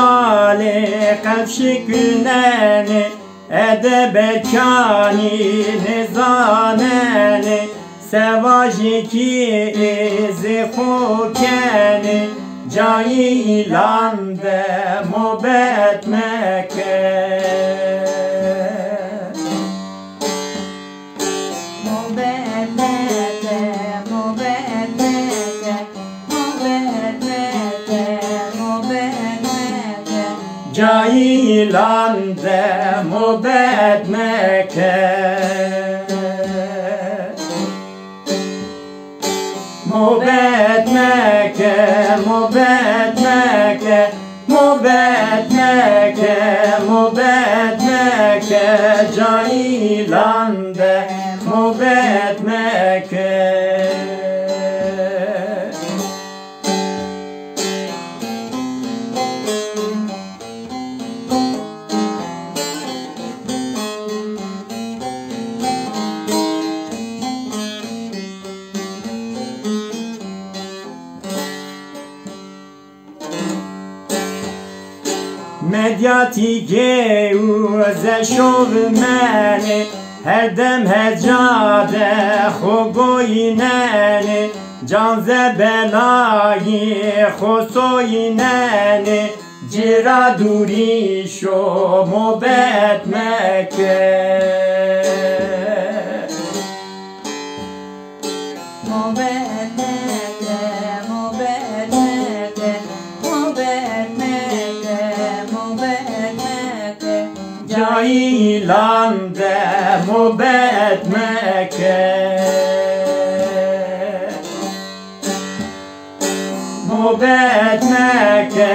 hali kevşik güneni edebekani nizaneni sevajiki izi hukeni Cayı ilande mubet Mekke Mubet Mekke, mubet Mekke, mubet Mekke, mubet Mekke Cayı ilande mubet Mekke Mubet Mekke, mubet Mekke, mubet Mekke, mubet Mekke, Cailande, mubet Mekke. Medyatike uze şovmeni her dem hecade xogoyineni canze belayı xosoyineni cira duri şo mubet Mekke Mubet Mekke, mubet Mekke, mubet Mekke, mubet Mekke Cailande mubet Mekke Mubet Mekke,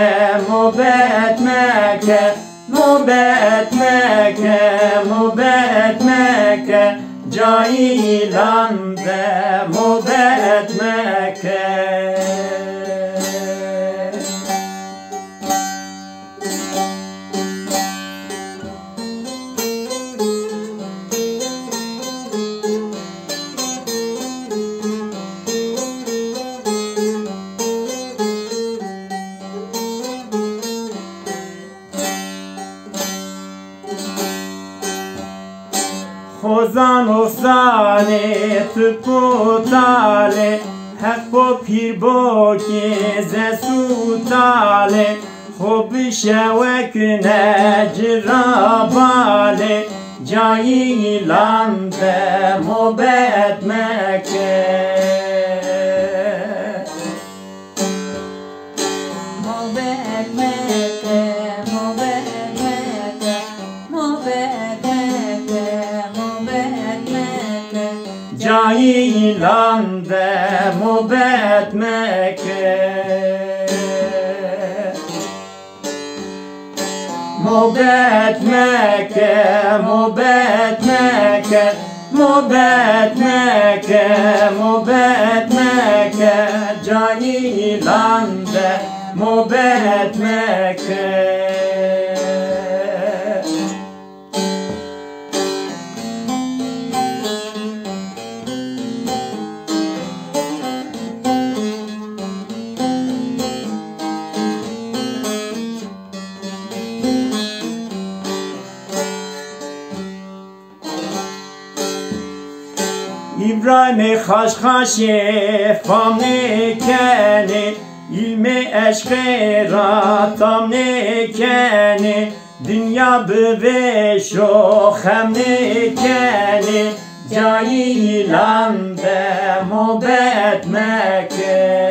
mubet Mekke, mubet Mekke, mubet Mekke Cailande mubet Mekke Khozan ofzane tputale hak po pir bo ki zesutale خوب شوک نجراباله جایی لنده مبت مکه مبت مکه مبت مکه مبت مکه مبت مکه جایی لنده مبت مکه مبت مکه مبت مکه مبت مکه مبت مکه جایی لنده مبت مکه İbrahim haşhaşe famne kene ilme eşke ratam ne kene dünya beve şo hamne kene cayi lande mubet meke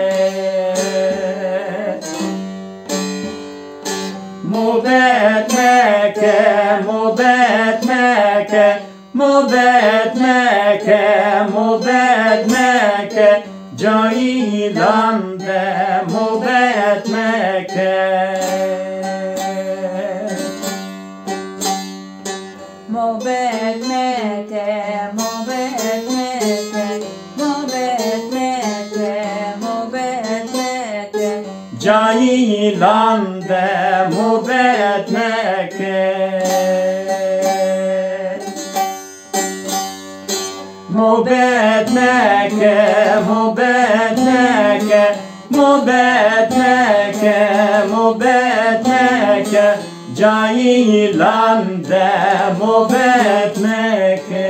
mubet meke mubet meke مبت مکه مبت مکه جایی لنده مبت مکه مبت مکه مبت مکه مبت مکه مبت مکه جایی لنده مبت مکه مبت مکه مبت مکه مبت مکه Mubet Mekke Canilan de Mubet Mekke